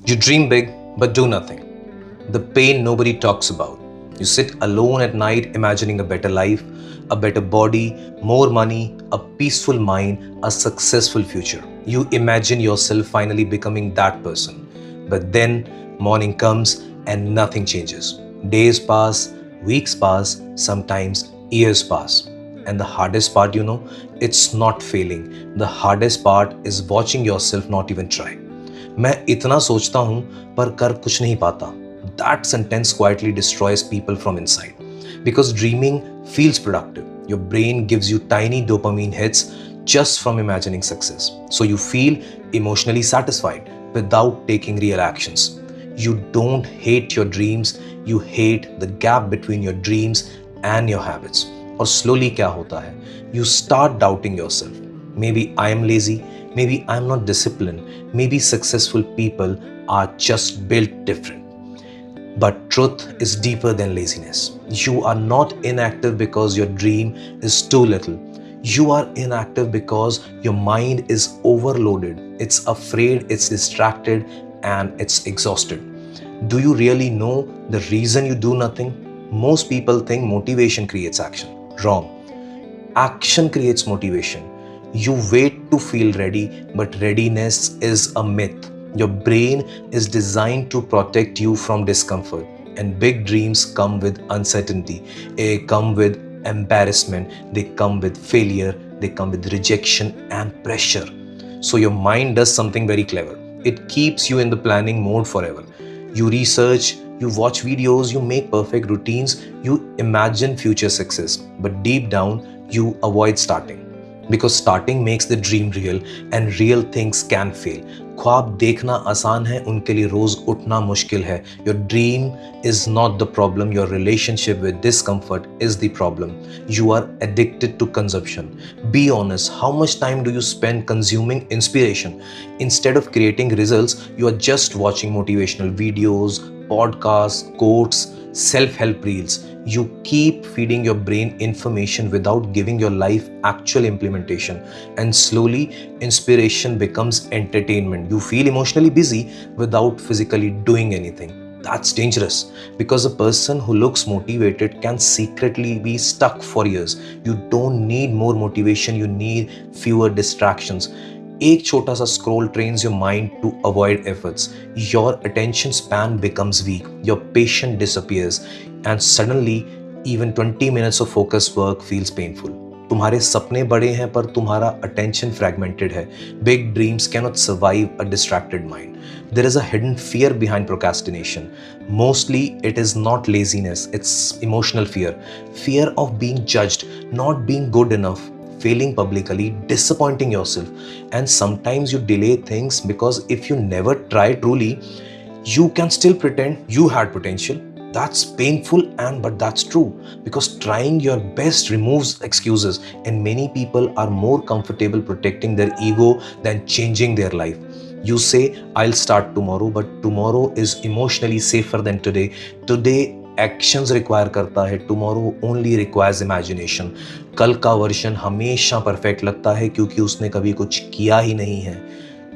You dream big, but do nothing. The pain nobody talks about. You sit alone at night imagining a better life, a better body, more money, a peaceful mind, a successful future. You imagine yourself finally becoming that person. But then morning comes and nothing changes. Days pass, weeks pass, sometimes years pass. And the hardest part, it's not failing. The hardest part is watching yourself not even try. मैं इतना सोचता हूं पर कर कुछ नहीं पाता. That sentence quietly destroys people from inside. Because dreaming feels productive. Your brain gives you tiny dopamine hits just from imagining success. So you feel emotionally satisfied without taking real actions. You don't hate your dreams, you hate the gap between your dreams and your habits. और slowly क्या होता है? You start doubting yourself. Maybe I am lazy, maybe I am not disciplined, maybe successful people are just built different. But truth is deeper than laziness. You are not inactive because your dream is too little. You are inactive because your mind is overloaded. It's afraid, it's distracted, and it's exhausted. Do you really know the reason you do nothing? Most people think motivation creates action. Wrong. Action creates motivation. You wait to feel ready, but readiness is a myth. Your brain is designed to protect you from discomfort, and big dreams come with uncertainty. They come with embarrassment, they come with failure, they come with rejection and pressure. So your mind does something very clever. It keeps you in the planning mode forever. You research, you watch videos, you make perfect routines, you imagine future success, but deep down, you avoid starting. Because starting makes the dream real and real things can fail. ख्वाब देखना आसान है, उनके लिए रोज उठना मुश्किल है. Your dream is not the problem, your relationship with discomfort is the problem. You are addicted to consumption. Be honest, how much time do you spend consuming inspiration? Instead of creating results, you are just watching motivational videos, podcasts, quotes, self-help reels. You keep feeding your brain information without giving your life actual implementation, and slowly inspiration becomes entertainment. You feel emotionally busy without physically doing anything. That's dangerous, because a person who looks motivated can secretly be stuck for years. You don't need more motivation, you need fewer distractions. एक छोटा सा scroll trains your mind to avoid efforts. Your attention span becomes weak, your patience disappears, and suddenly even 20 minutes of focused work feels painful. तुम्हारे सपने बड़े हैं पर तुम्हारा attention fragmented है. Big dreams cannot survive a distracted mind. There is a hidden fear behind procrastination. Mostly it is not laziness, it's emotional fear. Fear of being judged, not being good enough, failing publicly, disappointing yourself. And sometimes you delay things because if you never try truly, you can still pretend you had potential. That's painful, but that's true, because trying your best removes excuses, and many people are more comfortable protecting their ego than changing their life. You say, I'll start tomorrow, but tomorrow is emotionally safer than today. Today actions require करता है, tomorrow only requires imagination. कल का version हमेशा perfect लगता है क्योंकि उसने कभी कुछ किया ही नहीं है.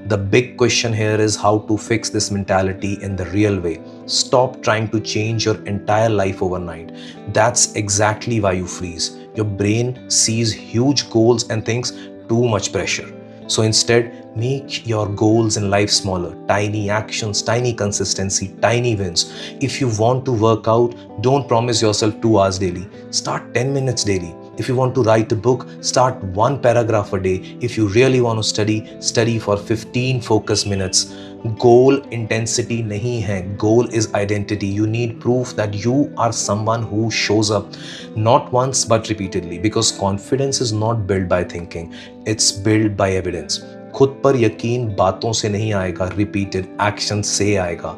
The big question here is how to fix this mentality in the real way. Stop trying to change your entire life overnight. That's exactly why you freeze. Your brain sees huge goals and thinks too much pressure. So instead, make your goals in life smaller. Tiny actions, tiny consistency, tiny wins. If you want to work out, don't promise yourself 2 hours daily. Start 10 minutes daily. If you want to write a book, start 1 paragraph a day. If you really want to study for 15 focus minutes. Goal intensity nahi hai. Goal is identity. You need proof that you are someone who shows up, not once but repeatedly, because confidence is not built by thinking. It's built by evidence. खुद पर यकीन बातों से नहीं आएगा, repeated action से आएगा.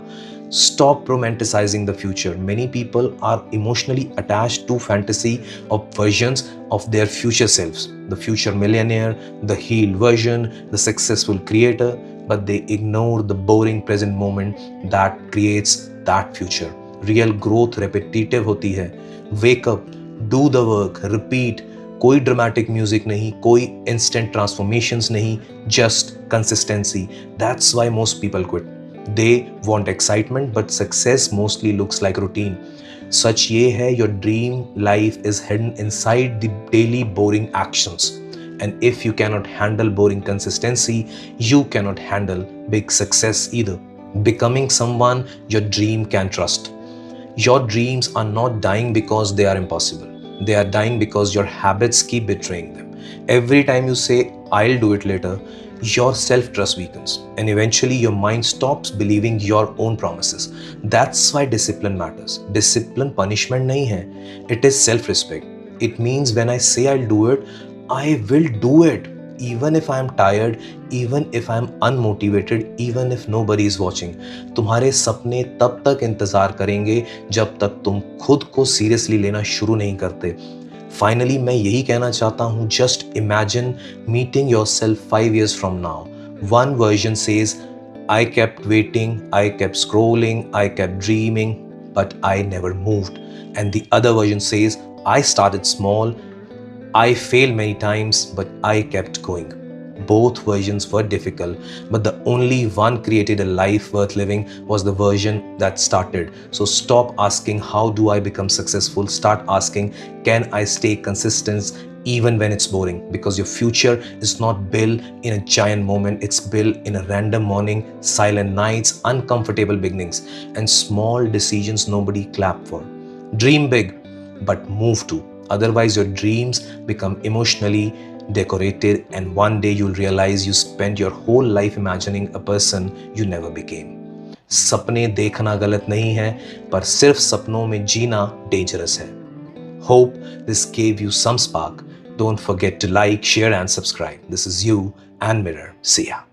Stop romanticizing the future. Many people are emotionally attached to fantasy of versions of their future selves. The future millionaire, the healed version, the successful creator, but they ignore the boring present moment that creates that future. Real growth repetitive होती है. Wake up, do the work, repeat. कोई dramatic music नहीं, कोई instant transformations नहीं, just consistency. That's why most people quit. They want excitement, but success mostly looks like routine. सच ये है, your dream life is hidden inside the daily boring actions. And if you cannot handle boring consistency, you cannot handle big success either. Becoming someone your dream can trust. Your dreams are not dying because they are impossible. They are dying because your habits keep betraying them. Every time you say, I'll do it later, your self trust weakens, and eventually your mind stops believing your own promises. That's why discipline matters. Discipline punishment nahi hai, it is self respect. It means when I say I'll do it, I will do it. Even if I am tired, even if I am unmotivated, even if nobody is watching. तुम्हारे सपने तब तक इंतजार करेंगे जब तक तुम खुद को सीरियसली लेना शुरू नहीं करते. फाइनली मैं यही कहना चाहता हूँ, just imagine meeting yourself 5 years from now. One version says, I kept waiting, I kept scrolling, I kept dreaming, but I never moved. And the other version says, I started small, I failed many times, but I kept going. Both versions were difficult, but the only one created a life worth living was the version that started. So stop asking, how do I become successful? Start asking, can I stay consistent even when it's boring? Because your future is not built in a giant moment, it's built in a random morning, silent nights, uncomfortable beginnings, and small decisions nobody clapped for. Dream big, but move too. Otherwise, your dreams become emotionally decorated, and one day you'll realize you spent your whole life imagining a person you never became. सपने देखना गलत नहीं है, पर सिर्फ सपनों में जीना dangerous है. Hope this gave you some spark. Don't forget to like, share, and subscribe. This is you and Mirror. See ya.